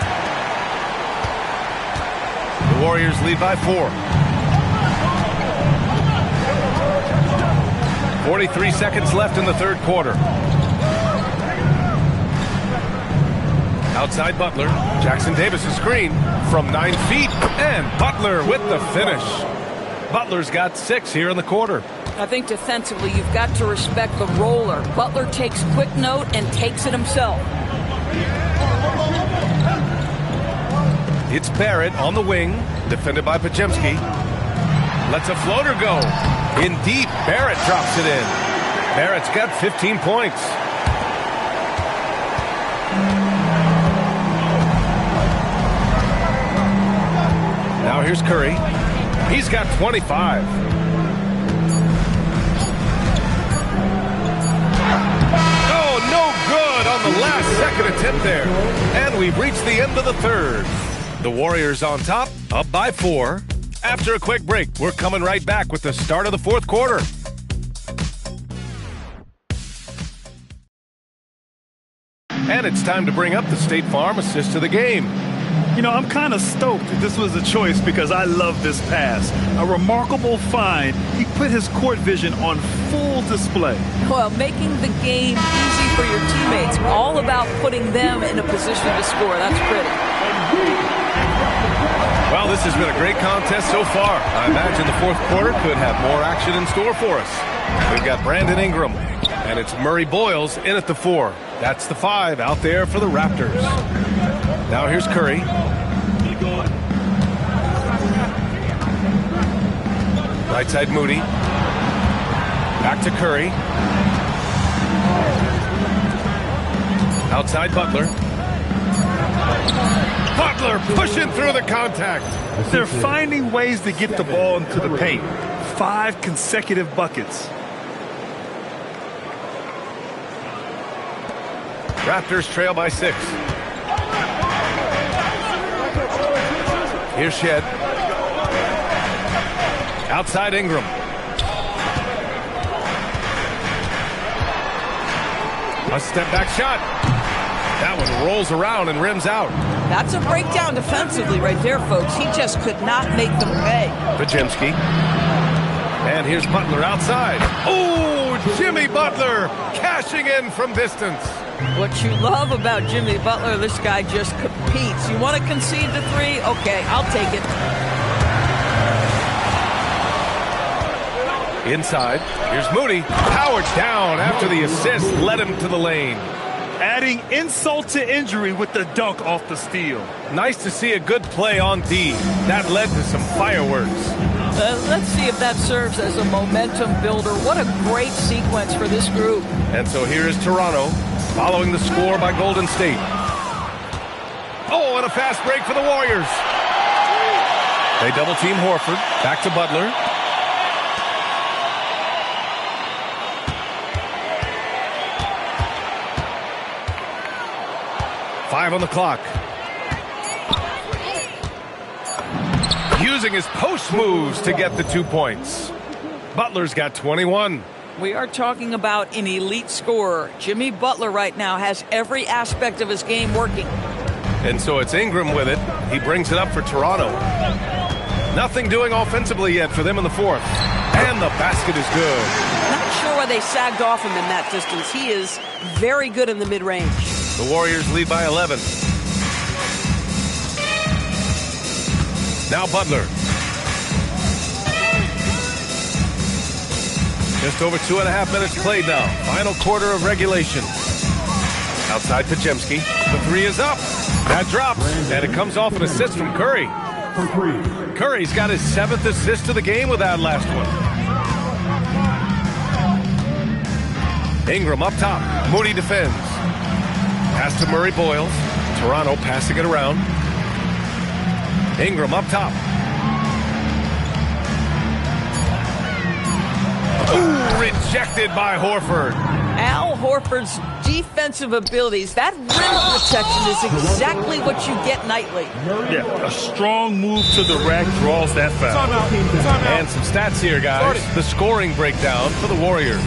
Speaker 2: The Warriors lead by 4. 43 seconds left in the third quarter. Outside Butler. Jackson Davis' screen from 9 feet. And Butler with the finish. Butler's got 6 here in the quarter.
Speaker 4: I think defensively you've got to respect the roller. Butler takes quick note and takes it himself.
Speaker 2: It's Barrett on the wing, defended by Pajemski. Lets a floater go. In deep, Barrett drops it in. Barrett's got 15 points. Now here's Curry. He's got 25. Oh, no good on the last second attempt there. And we've reached the end of the third. The Warriors on top, up by 4. After a quick break, we're coming right back with the start of the fourth quarter. And it's time to bring up the State Farm assist to the game.
Speaker 3: You know, I'm kind of stoked that this was a choice because I love this pass. A remarkable find. He put his court vision on full display.
Speaker 4: Well, making the game easy for your teammates. All about putting them in a position to score. That's pretty.
Speaker 2: Well, this has been a great contest so far. I imagine the fourth quarter could have more action in store for us. We've got Brandon Ingram, and it's Murray Boyles in at the 4. That's the 5 out there for the Raptors. Now here's Curry. Right side Moody. Back to Curry. Outside Butler. Butler pushing through the contact.
Speaker 3: They're finding ways to get the ball into the paint. 5 consecutive buckets.
Speaker 2: Raptors trail by 6. Here's Shed. Outside Ingram. A step back shot. That one rolls around and rims out.
Speaker 4: That's a breakdown defensively right there, folks. He just could not make them pay.
Speaker 2: Pajemski. And here's Butler outside. Oh, Jimmy Butler cashing in from distance.
Speaker 4: What you love about Jimmy Butler, this guy just competes. You want to concede the 3? Okay, I'll take it.
Speaker 2: Inside, here's Moody. Powered down after the assist led him to the lane.
Speaker 3: Adding insult to injury with the dunk off the steal.
Speaker 2: Nice to see a good play on D. That led to some fireworks.
Speaker 4: Let's see if that serves as a momentum builder. What a great sequence for this group.
Speaker 2: And so here is Toronto, following the score by Golden State. Oh, and a fast break for the Warriors. They double team Horford. Back to Butler. Five on the clock. Using his post moves to get the 2 points. Butler's got 21.
Speaker 4: We are talking about an elite scorer. Jimmy Butler right now has every aspect of his game working.
Speaker 2: And so it's Ingram with it. He brings it up for Toronto. Nothing doing offensively yet for them in the fourth. And the basket is good.
Speaker 4: Not sure why they sagged off him in that distance. He is very good in the mid-range.
Speaker 2: The Warriors lead by 11. Now Butler. Just over 2.5 minutes played now. Final quarter of regulation. Outside Pajemski. The 3 is up. That drops. And it comes off an assist from Curry. Curry's got his 7th assist of the game with that last one. Ingram up top. Moody defends. Pass to Murray Boyles. Toronto passing it around. Ingram up top. Ooh, rejected by Horford.
Speaker 4: Al Horford's defensive abilities, that rim protection is exactly what you get nightly.
Speaker 3: Yeah, a strong move to the rack draws that foul.
Speaker 2: And some stats here, guys. The scoring breakdown for the Warriors.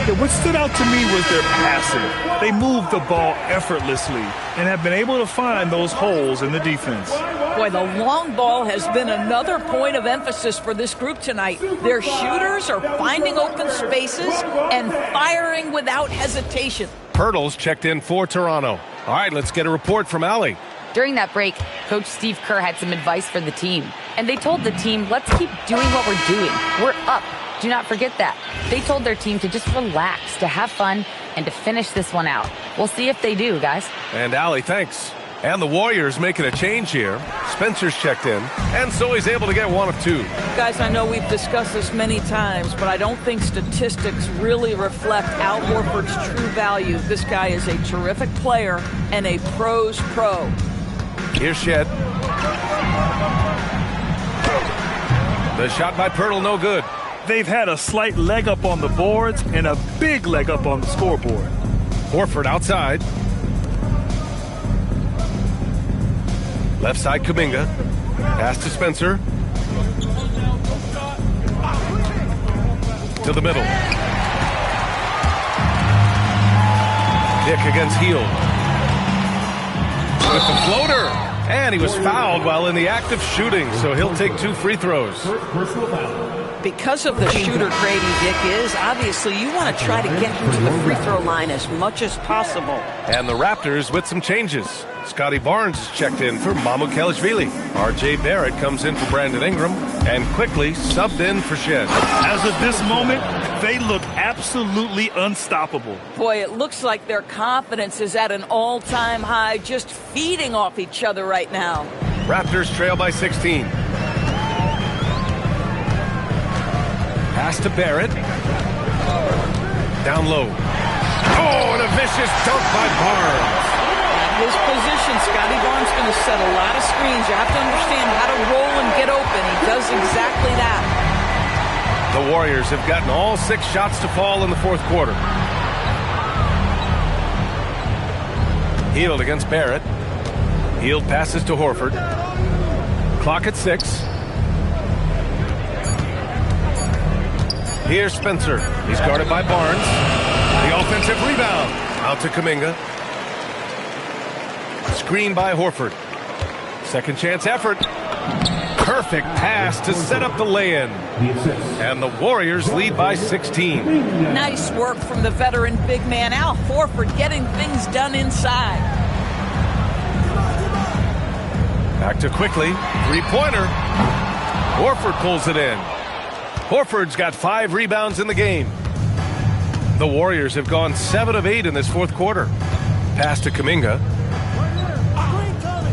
Speaker 3: Yeah, what stood out to me was their passing. They moved the ball effortlessly and have been able to find those holes in the defense.
Speaker 4: Boy, the long ball has been another point of emphasis for this group tonight. Their shooters are finding open spaces and firing without hesitation.
Speaker 2: Pirtle's checked in for Toronto. All right, let's get a report from Allie.
Speaker 6: During that break, Coach Steve Kerr had some advice for the team. And they told the team, let's keep doing what we're doing. We're up. Do not forget that. They told their team to just relax, to have fun, and to finish this one out. We'll see if they do, guys.
Speaker 2: And Allie, thanks. And the Warriors making a change here. Spencer's checked in, and so he's able to get one of two.
Speaker 4: Guys, I know we've discussed this many times, but I don't think statistics really reflect Al Horford's true value. This guy is a terrific player and a pro's pro.
Speaker 2: Here's Shed. The shot by Pirtle, no good.
Speaker 3: They've had a slight leg up on the boards and a big leg up on the scoreboard.
Speaker 2: Horford outside. Left side, Kuminga. Pass to Spencer. To the middle. Dick against Hield. With the floater. And he was fouled while in the act of shooting, so he'll take 2 free throws.
Speaker 4: Because of the shooter Grady Dick is, obviously you want to try to get him to the free throw line as much as possible.
Speaker 2: And the Raptors with some changes. Scotty Barnes is checked in for Mamu Kelishvili. R.J. Barrett comes in for Brandon Ingram and quickly subbed in for Shed.
Speaker 3: As of this moment, they look absolutely unstoppable.
Speaker 4: Boy, it looks like their confidence is at an all-time high, just feeding off each other right now.
Speaker 2: Raptors trail by 16. Pass to Barrett. Down low. Oh, and a vicious dunk by Barnes.
Speaker 4: His position, Scotty Barnes going to set a lot of screens. You have to understand how to roll and get open. He does exactly that.
Speaker 2: The Warriors have gotten all 6 shots to fall in the fourth quarter. Hield against Barrett. Hield passes to Horford. Clock at 6. Here's Spencer. He's guarded by Barnes. The offensive rebound. Out to Kuminga. Screen by Horford. Second chance effort. Perfect pass to set up the lay-in. And the Warriors lead by 16.
Speaker 4: Nice work from the veteran big man, Al Horford, getting things done inside.
Speaker 2: Back to quickly. Three-pointer. Horford pulls it in. Horford's got 5 rebounds in the game. The Warriors have gone 7 of 8 in this fourth quarter. Pass to Kuminga.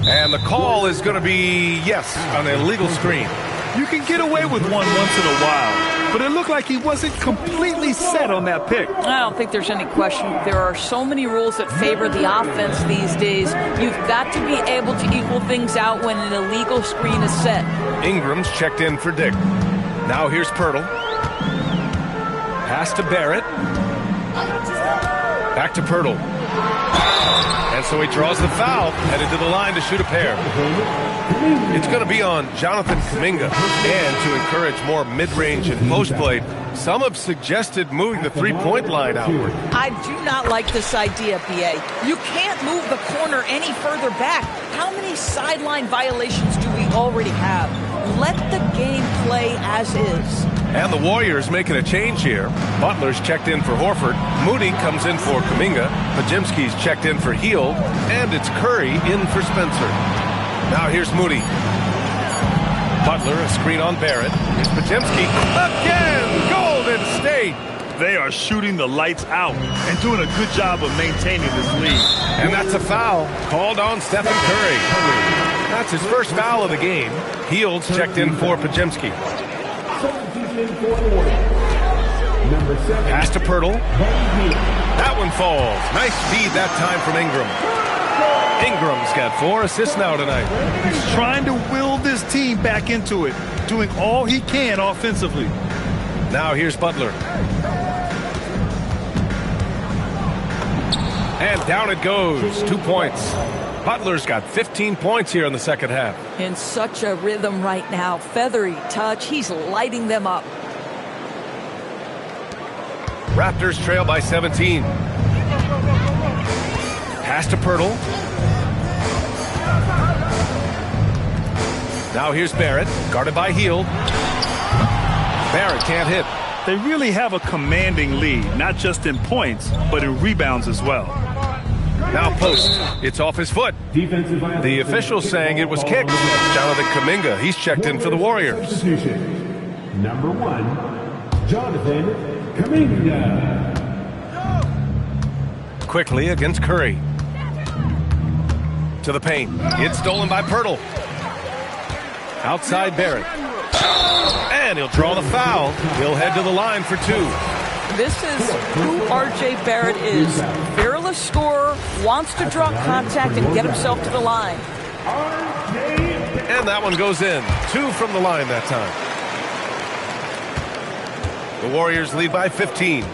Speaker 2: And the call is going to be, yes, on an illegal screen.
Speaker 3: You can get away with one once in a while, but it looked like he wasn't completely set on that pick.
Speaker 4: I don't think there's any question. There are so many rules that favor the offense these days. You've got to be able to equal things out when an illegal screen is set.
Speaker 2: Ingram's checked in for Dick. Now here's Pirtle. Pass to Barrett. Back to Pirtle. And so he draws the foul, headed to the line to shoot a pair. It's going to be on Jonathan Kuminga. And to encourage more mid-range and post play, some have suggested moving the three-point line outward.
Speaker 4: I do not like this idea, B.A. You can't move the corner any further back. How many sideline violations do we already have? Let the game play as is.
Speaker 2: And the Warriors making a change here. Butler's checked in for Horford. Moody comes in for Kuminga. Pajemski's checked in for Hield. And it's Curry in for Spencer. Now here's Moody. Butler, a screen on Barrett. Here's Pajemski. Again! Golden State!
Speaker 3: They are shooting the lights out and doing a good job of maintaining this lead.
Speaker 2: And that's a foul called on Stephen Curry. That's his first foul of the game. Hield's checked in for Pajemski. Pass to Pirtle. That one falls. Nice feed that time from Ingram. Ingram's got 4 assists now tonight.
Speaker 3: He's trying to will this team back into it, doing all he can offensively.
Speaker 2: Now here's Butler. And down it goes. 2 points. Butler's got 15 points here in the second half.
Speaker 4: In such a rhythm right now. Feathery touch. He's lighting them up.
Speaker 2: Raptors trail by 17. Pass to Pirtle. Now here's Barrett, guarded by Hield. Barrett can't hit.
Speaker 3: They really have a commanding lead, not just in points, but in rebounds as well.
Speaker 2: Now post. It's off his foot. The official saying it was kicked. Jonathan Kuminga, he's checked in for the Warriors.
Speaker 1: Number 1, Jonathan Kuminga.
Speaker 2: Quickly against Curry. To the paint. It's stolen by Pirtle. Outside Barrett. And he'll draw the foul. He'll head to the line for 2.
Speaker 4: This is who R.J. Barrett is. Fearless scorer, wants to draw contact and get himself to the line.
Speaker 2: And that one goes in. 2 from the line that time. The Warriors lead by 15.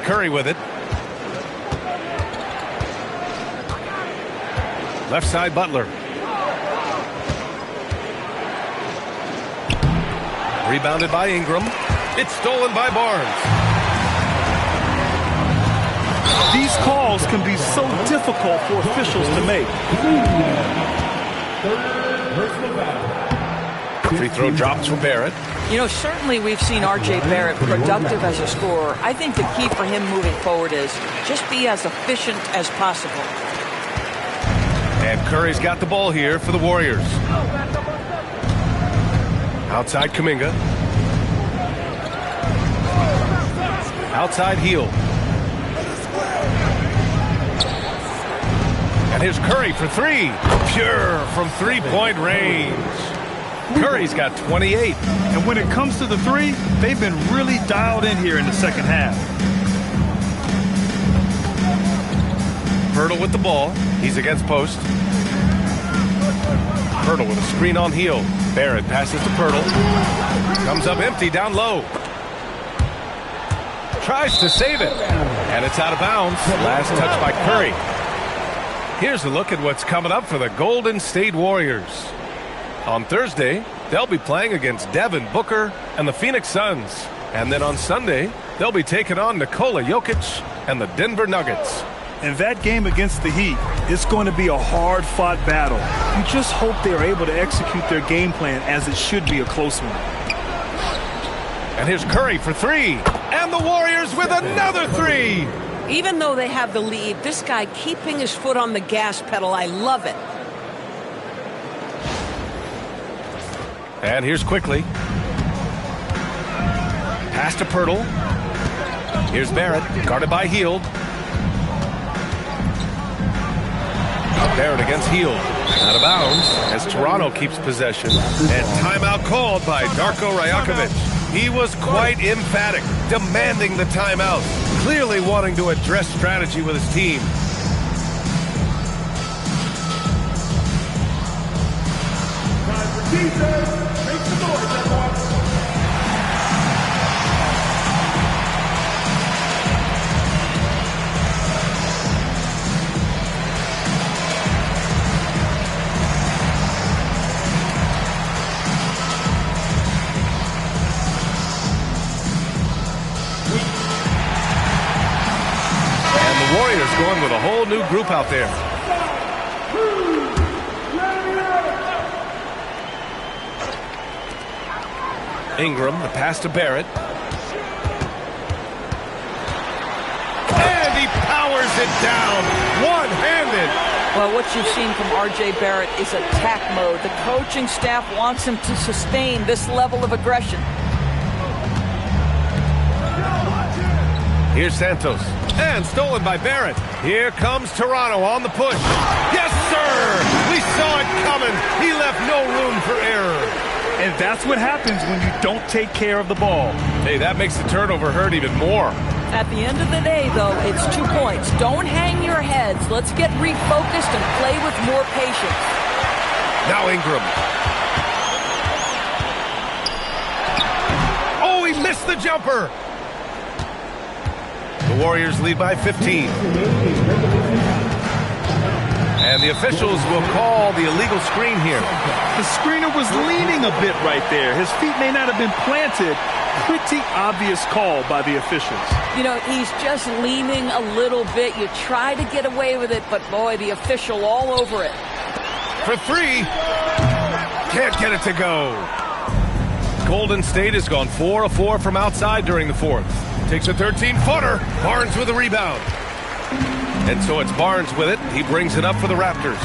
Speaker 2: Curry with it. Left side Butler. Rebounded by Ingram. It's stolen by Barnes.
Speaker 3: These calls can be so difficult for officials to make.
Speaker 2: Free throw drops for Barrett.
Speaker 4: You know, certainly we've seen R.J. Barrett productive as a scorer. I think the key for him moving forward is just be as efficient as possible.
Speaker 2: And Curry's got the ball here for the Warriors. Outside Kuminga. Outside Hield. And here's Curry for 3. Pure from 3-point range. Curry's got 28.
Speaker 3: And when it comes to the 3, they've been really dialed in here in the second half.
Speaker 2: Pirtle with the ball. He's against post. Pirtle with a screen on Hield. Barrett passes to Pirtle. Comes up empty down low. Tries to save it. And it's out of bounds. Last touch by Curry. Here's a look at what's coming up for the Golden State Warriors. On Thursday, they'll be playing against Devin Booker and the Phoenix Suns. And then on Sunday, they'll be taking on Nikola Jokic and the Denver Nuggets.
Speaker 3: And that game against the Heat is going to be a hard-fought battle. You just hope they're able to execute their game plan as it should be a close one.
Speaker 2: And here's Curry for 3. And the Warriors with another 3.
Speaker 4: Even though they have the lead, this guy keeping his foot on the gas pedal, I love it.
Speaker 2: And here's quickly. Pass to Pirtle. Here's Barrett, guarded by Hield. Barrett against Hield. Out of bounds as Toronto keeps possession. And timeout called by Darko Rajakovic. He was quite emphatic, demanding the timeout, clearly wanting to address strategy with his team.
Speaker 1: Time for defense. Make some noise, everyone.
Speaker 2: Warriors going with a whole new group out there. Ingram, the pass to Barrett. And he powers it down, one-handed.
Speaker 4: Well, what you've seen from R.J. Barrett is attack mode. The coaching staff wants him to sustain this level of aggression.
Speaker 2: Here's Santos. And stolen by Barrett. Here comes Toronto on the push. Yes, sir! We saw it coming. He left no room for error.
Speaker 3: And that's what happens when you don't take care of the ball.
Speaker 2: Hey, that makes the turnover hurt even more.
Speaker 4: At the end of the day, though, it's 2 points. Don't hang your heads. Let's get refocused and play with more patience.
Speaker 2: Now Ingram. Oh, he missed the jumper. The Warriors lead by 15. And the officials will call the illegal screen here.
Speaker 3: The screener was leaning a bit right there. His feet may not have been planted. Pretty obvious call by the officials.
Speaker 4: You know, he's just leaning a little bit. You try to get away with it, but boy, the official all over it.
Speaker 2: For 3. Can't get it to go. Golden State has gone 4 of 4 from outside during the 4th. Takes a 13-footer. Barnes with a rebound. And so it's Barnes with it. He brings it up for the Raptors.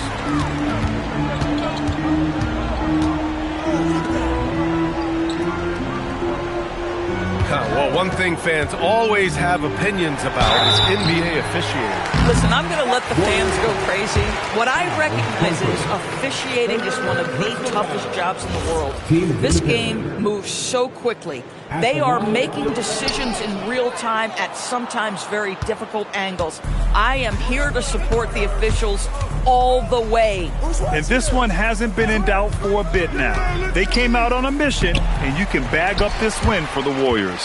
Speaker 2: Well, one thing fans always have opinions about is NBA officiating.
Speaker 4: Listen, I'm going to let the fans go crazy. What I recognize is officiating is one of the toughest jobs in the world. This game moves so quickly. They are making decisions in real time at sometimes very difficult angles. I am here to support the officials all the way.
Speaker 3: And this one hasn't been in doubt for a bit now. They came out on a mission, and you can bag up this win for the Warriors.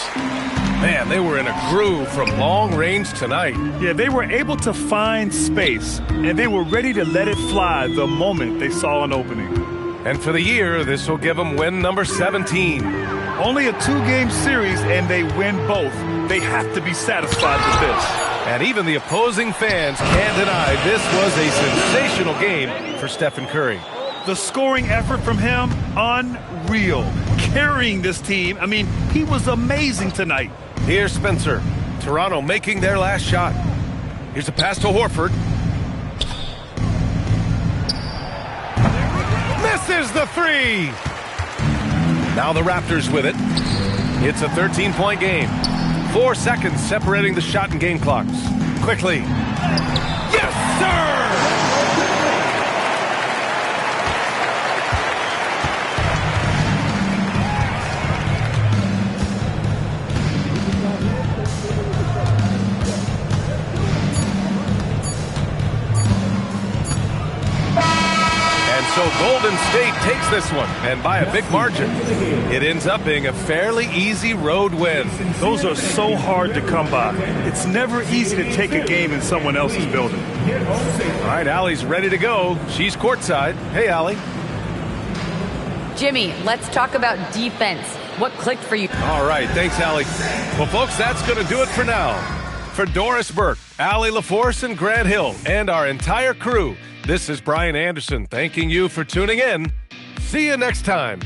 Speaker 2: Man, they were in a groove from long range tonight.
Speaker 3: Yeah, they were able to find space, and they were ready to let it fly the moment they saw an opening.
Speaker 2: And for the year, this will give them win number 17.
Speaker 3: Only a 2-game series, and they win both. They have to be satisfied with this.
Speaker 2: And even the opposing fans can't deny this was a sensational game for Stephen Curry.
Speaker 3: The scoring effort from him, unreal. Carrying this team, I mean, he was amazing tonight.
Speaker 2: Here's Spencer. Toronto making their last shot. Here's a pass to Horford. Misses the 3. Now the Raptors with it. It's a 13-point game. 4 seconds separating the shot and game clocks. Quickly. Yes, sir! So Golden State takes this one, and by a big margin. It ends up being a fairly easy road win.
Speaker 3: Those are so hard to come by. It's never easy to take a game in someone else's building.
Speaker 2: All right, Allie's ready to go. She's courtside. Hey, Allie.
Speaker 6: Jimmy, let's talk about defense. What clicked for you?
Speaker 2: All right, thanks, Allie. Well, folks, that's going to do it for now. For Doris Burke, Allie LaForce, and Grant Hill, and our entire crew, this is Brian Anderson thanking you for tuning in. See you next time.